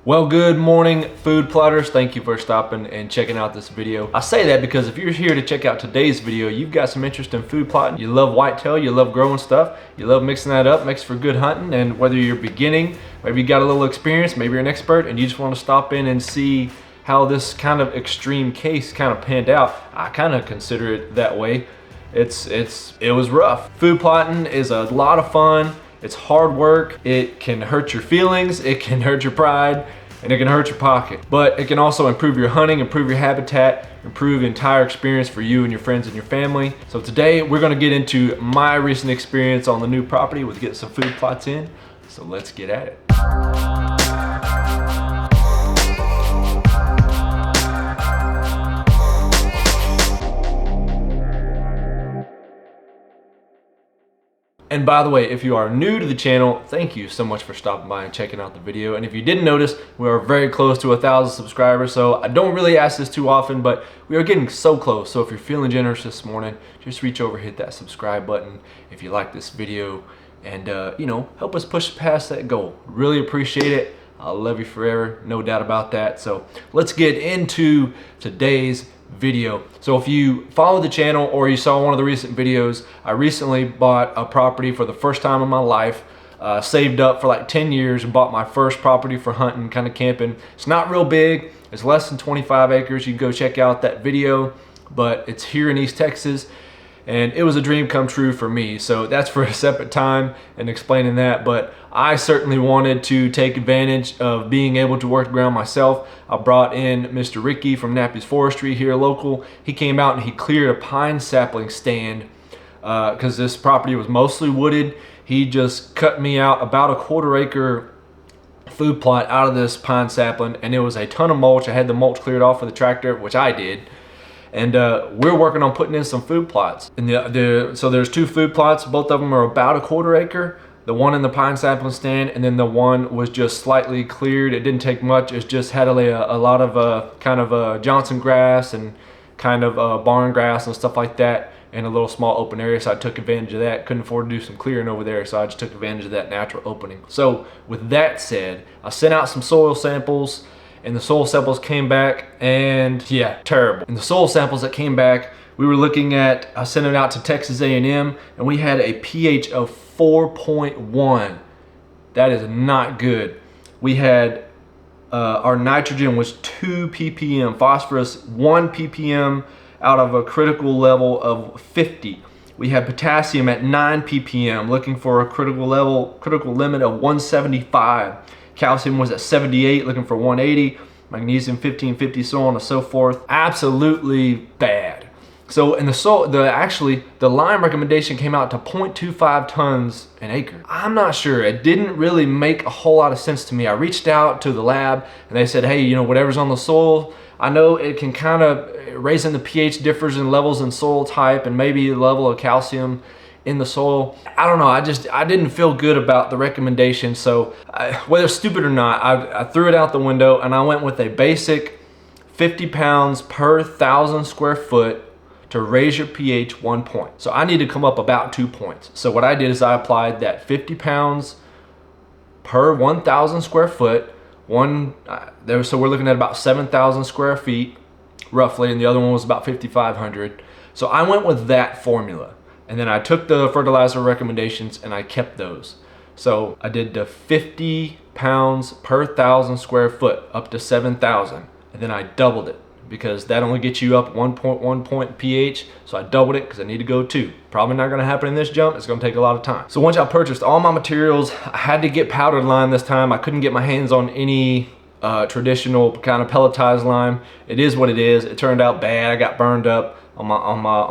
Well, good morning, food plotters. Thank you for stopping and checking out this video. I say that because if you're here to check out today's video, you've got some interest in food plotting. You love whitetail, you love growing stuff, you love mixing that up, makes for good hunting. And whether you're beginning, maybe you got a little experience, maybe you're an expert, and you just want to stop in and see how this kind of extreme case kind of panned out, I kind of consider it that way. It was rough. Food plotting is a lot of fun. It's hard work. It can hurt your feelings, it can hurt your pride, and it can hurt your pocket. But it can also improve your hunting, improve your habitat, improve the entire experience for you and your friends and your family. So today we're gonna get into my recent experience on the new property with getting some food plots in. So let's get at it. And by the way, if you are new to the channel, thank you so much for stopping by and checking out the video. And if you didn't notice, we are very close to 1,000 subscribers. So I don't really ask this too often, but we are getting so close. So if you're feeling generous this morning, just reach over, hit that subscribe button if you like this video, and help us push past that goal. Really appreciate it. I'll love you forever, no doubt about that. So let's get into today's video. So if you follow the channel or you saw one of the recent videos, I recently bought a property for the first time in my life. Saved up for like 10 years and bought my first property for hunting, kind of camping. It's not real big, it's less than 25 acres. You can go check out that video, but it's here in East Texas. And it was a dream come true for me. So that's for a separate time and explaining that. But I certainly wanted to take advantage of being able to work the ground myself. I brought in Mr. Ricky from Nappy's Forestry here local. He came out and he cleared a pine sapling stand because this property was mostly wooded. He just cut me out about a 1/4 acre food plot out of this pine sapling, and it was a ton of mulch. I had the mulch cleared off with the tractor, which I did. And we're working on putting in some food plots. And so there's 2 food plots. Both of them are about a 1/4 acre. The one in the pine sapling stand, and then the one was just slightly cleared. It didn't take much. It just had a lot of kind of Johnson grass and kind of barn grass and stuff like that in a little small open area. So I took advantage of that. Couldn't afford to do some clearing over there, so I just took advantage of that natural opening. So with that said, I sent out some soil samples. And the soil samples came back, and yeah, terrible. And the soil samples that came back, we were looking at, I sent it out to Texas A&M, and we had a pH of 4.1. That is not good. We had, our nitrogen was 2 ppm, phosphorus 1 ppm out of a critical level of 50. We had potassium at 9 ppm, looking for a critical limit of 175. Calcium was at 78, looking for 180. Magnesium 1550, so on and so forth. Absolutely bad. So in the lime recommendation came out to 0.25 tons an acre. I'm not sure. It didn't really make a whole lot of sense to me. I reached out to the lab and they said, hey, whatever's on the soil, I know it can kind of, raising the pH differs in levels in soil type and maybe the level of calcium in the soil. I don't know, I didn't feel good about the recommendation. So whether stupid or not, I threw it out the window and I went with a basic 50 pounds per 1,000 square foot to raise your pH 1 point. So I need to come up about 2 points. So what I did is I applied that 50 pounds per 1,000 square foot. So we're looking at about 7,000 square feet roughly, and the other one was about 5,500. So I went with that formula. And then I took the fertilizer recommendations and I kept those. So I did the 50 pounds per 1,000 square foot up to 7,000. And then I doubled it because that only gets you up 1.1 point pH. So I doubled it because I need to go 2. Probably not gonna happen in this jump. It's gonna take a lot of time. So once I purchased all my materials, I had to get powdered lime this time. I couldn't get my hands on any traditional kind of pelletized lime. It is what it is. It turned out bad. I got burned up on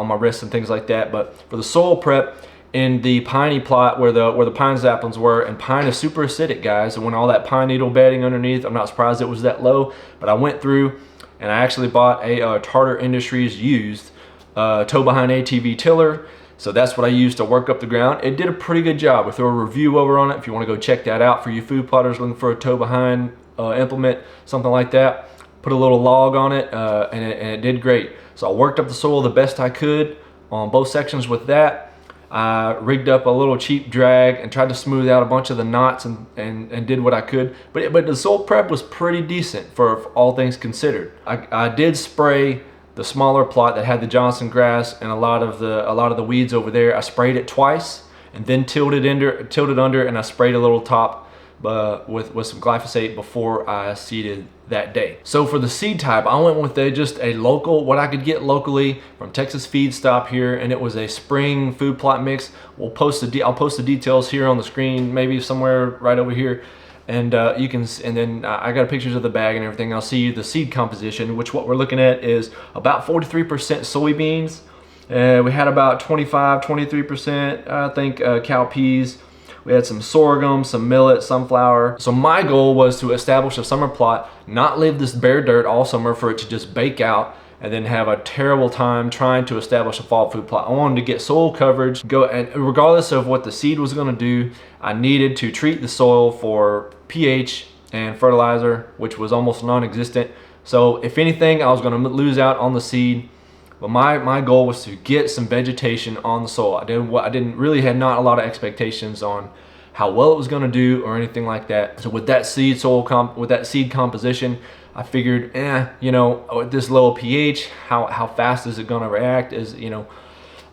my wrists and things like that. But for the soil prep in the piney plot where the pine saplings were, and pine is super acidic, guys, and when all that pine needle bedding underneath, I'm not surprised it was that low. But I went through and I actually bought a Tartar Industries used tow behind ATV tiller. So that's what I used to work up the ground. It did a pretty good job. We throw a review over on it if you want to go check that out for you food plotters looking for a tow behind implement, something like that. Put a little log on it, and it did great. So I worked up the soil the best I could on both sections with that. I rigged up a little cheap drag and tried to smooth out a bunch of the knots and did what I could. But the soil prep was pretty decent for all things considered. I did spray the smaller plot that had the Johnson grass and a lot of the weeds over there. I sprayed it twice and then tilted under, and I sprayed a little top with some glyphosate before I seeded that day. So for the seed type, I went with just a local, what I could get locally from Texas Feed Stop here, and it was a spring food plot mix. I'll post the details here on the screen, maybe somewhere right over here, and you can. And then I got pictures of the bag and everything. I'll see you the seed composition, which what we're looking at is about 43% soybeans. We had about 23%, I think, cowpeas. We had some sorghum, some millet, sunflower. So my goal was to establish a summer plot, not leave this bare dirt all summer for it to just bake out and then have a terrible time trying to establish a fall food plot. I wanted to get soil coverage, and regardless of what the seed was gonna do, I needed to treat the soil for pH and fertilizer, which was almost non-existent. So if anything, I was gonna lose out on the seed. But my goal was to get some vegetation on the soil. I didn't really had not a lot of expectations on how well it was going to do or anything like that. So with that seed composition, I figured, you know, with this low pH, how fast is it going to react?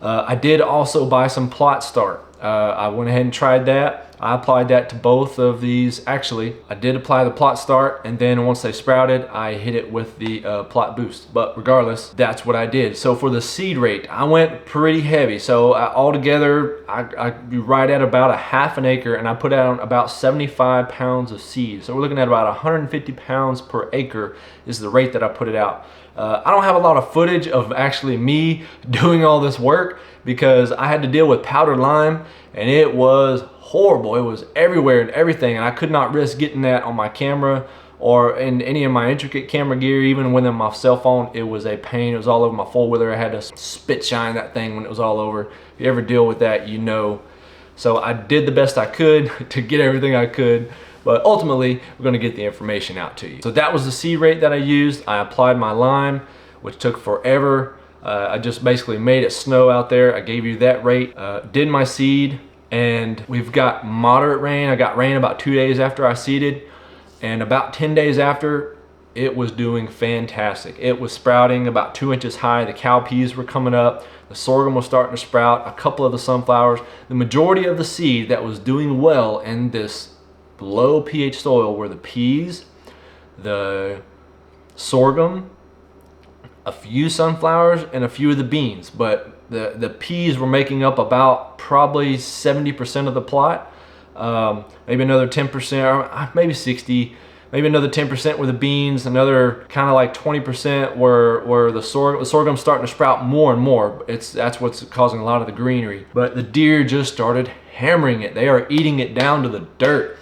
I did also buy some plot start. I went ahead and tried that. I applied that to both of these. Actually, I did apply the plot start, and then once they sprouted, I hit it with the plot boost. But regardless, that's what I did. So for the seed rate, I went pretty heavy. So altogether, I right at about a half an acre, and I put out about 75 pounds of seed. So we're looking at about 150 pounds per acre is the rate that I put it out. I don't have a lot of footage of actually me doing all this work because I had to deal with powdered lime, and it was horrible. It was everywhere and everything, and I could not risk getting that on my camera or in any of my intricate camera gear. Even when in my cell phone, it was a pain. It was all over my four-wheeler. I had to spit shine that thing when it was all over. If you ever deal with that, you know. So I did the best I could to get everything I could, but ultimately we're going to get the information out to you. So that was the seed rate that I used. I applied my lime, which took forever. I just basically made it snow out there. I gave you that rate. Did my seed, and we've got moderate rain. I got rain about 2 days after I seeded, and about 10 days after, it was doing fantastic. It was sprouting about 2 inches high. The cowpeas were coming up. The sorghum was starting to sprout. A couple of the sunflowers. The majority of the seed that was doing well in this low pH soil were the peas, the sorghum, a few sunflowers, and a few of the beans. But the peas were making up about probably 70% of the plot. Maybe another 10%, or maybe 60, maybe another 10% were the beans, another kind of like 20% were the sorghum. The sorghum's starting to sprout more and more. That's what's causing a lot of the greenery. But the deer just started hammering it. They are eating it down to the dirt.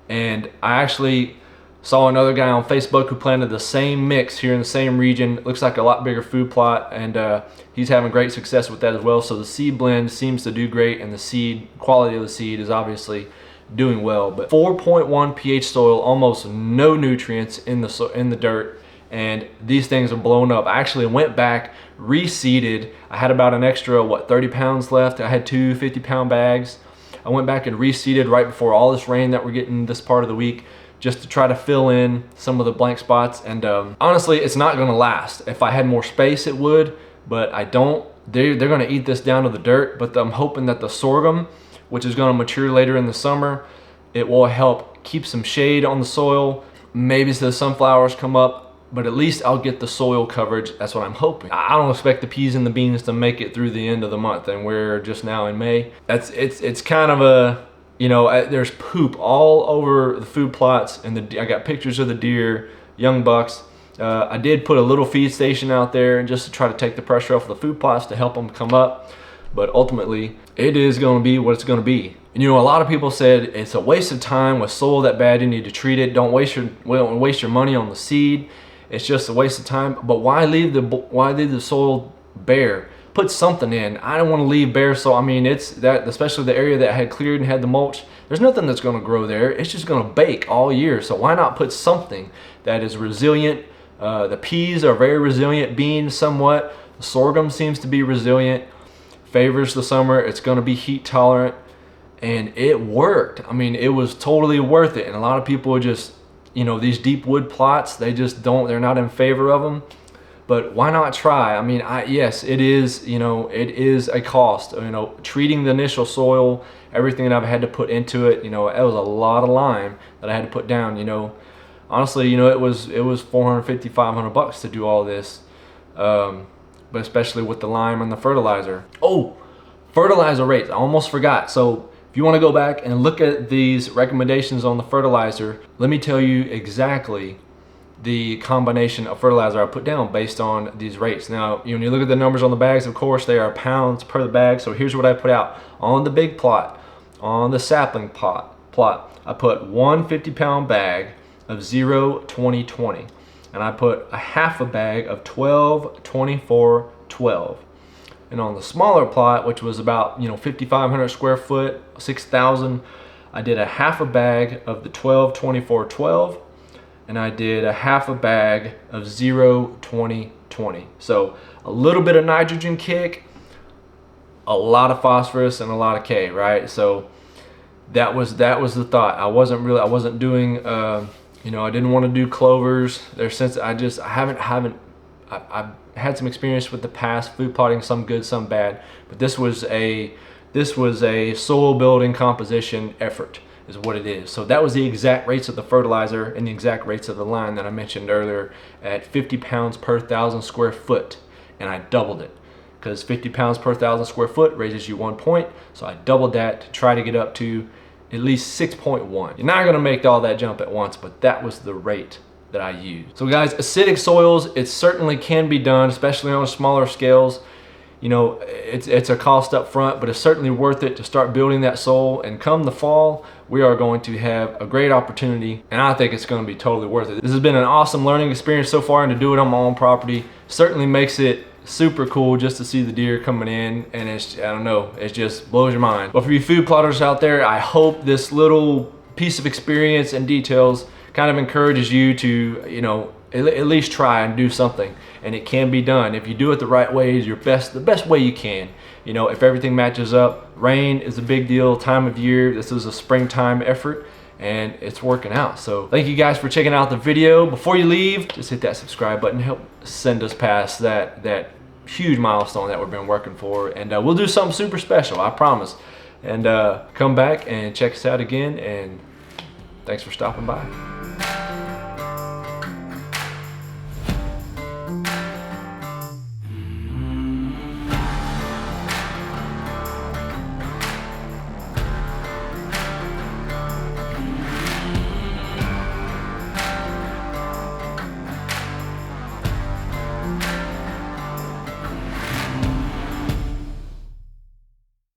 And I actually saw another guy on Facebook who planted the same mix here in the same region. It looks like a lot bigger food plot, and he's having great success with that as well. So the seed blend seems to do great, and the seed quality of the seed is obviously doing well. But 4.1 pH soil, almost no nutrients in the dirt, and these things are blown up. I actually went back, reseeded. I had about an extra 30 pounds left. I had two 50-pound bags. I went back and reseeded right before all this rain that we're getting this part of the week, just to try to fill in some of the blank spots. And honestly, it's not gonna last. If I had more space, it would, but I don't. They're gonna eat this down to the dirt, but I'm hoping that the sorghum, which is gonna mature later in the summer, it will help keep some shade on the soil. Maybe the sunflowers come up, but at least I'll get the soil coverage. That's what I'm hoping. I don't expect the peas and the beans to make it through the end of the month, and we're just now in May. It's kind of a, you know, there's poop all over the food plots, and I got pictures of the deer, young bucks. I did put a little feed station out there just to try to take the pressure off the food plots to help them come up, but ultimately it is going to be what it's going to be. And you know, a lot of people said it's a waste of time with soil that bad. You need to treat it. Don't waste your money on the seed. It's just a waste of time. But why leave the soil bare? Put something in. I don't want to leave bare soil. I mean, it's that, especially the area that I had cleared and had the mulch, there's nothing that's going to grow there. It's just going to bake all year. So why not put something that is resilient? The peas are very resilient, beans somewhat. The sorghum seems to be resilient. favors the summer. It's gonna be heat tolerant, and it worked. I mean, it was totally worth it. And a lot of people just, you know, these deep wood plots, they're not in favor of them. But why not try? I mean, yes, it is, you know, it is a cost. You know, treating the initial soil, everything that I've had to put into it, you know, it was a lot of lime that I had to put down, you know. Honestly, you know, it was $450, $500 to do all this. But especially with the lime and the fertilizer. Oh, fertilizer rates, I almost forgot. So if you want to go back and look at these recommendations on the fertilizer, let me tell you exactly the combination of fertilizer I put down based on these rates. Now, when you look at the numbers on the bags, of course, they are pounds per the bag. So here's what I put out. On the big plot, on the sapling plot, I put one 50-pound bag of 0-20-20. And I put a half a bag of 12-24-12. And on the smaller plot, which was about, you know, 5,500 square foot, 6,000, I did a half a bag of the 12-24-12. And I did a half a bag of 0-20-20. So a little bit of nitrogen kick, a lot of phosphorus, and a lot of K, right? So that was the thought. I wasn't doing, you know, I didn't want to do clovers. I've had some experience with the past food plotting, some good, some bad, but this was a soil building composition effort, is what it is. So that was the exact rates of the fertilizer and the exact rates of the lime that I mentioned earlier at 50 pounds per 1,000 square foot. And I doubled it because 50 pounds per 1,000 square foot raises you 1 point. So I doubled that to try to get up to at least 6.1. You're not gonna make all that jump at once, but that was the rate that I used. So guys, acidic soils, it certainly can be done, especially on smaller scales. You know, it's a cost up front, but it's certainly worth it to start building that soil. And come the fall, we are going to have a great opportunity, and I think it's going to be totally worth it. This has been an awesome learning experience so far, and to do it on my own property certainly makes it super cool just to see the deer coming in, and it's, I don't know, it just blows your mind. But for you food plotters out there, I hope this little piece of experience and details kind of encourages you to, you know, at least try and do something. And it can be done if you do it the right way, is the best way you can. You know, if everything matches up. Rain is a big deal, time of year. This is a springtime effort, and it's working out. So thank you guys for checking out the video. Before you leave, just hit that subscribe button. Help send us past that huge milestone that we've been working for, and we'll do something super special, I promise. And come back and check us out again, and thanks for stopping by.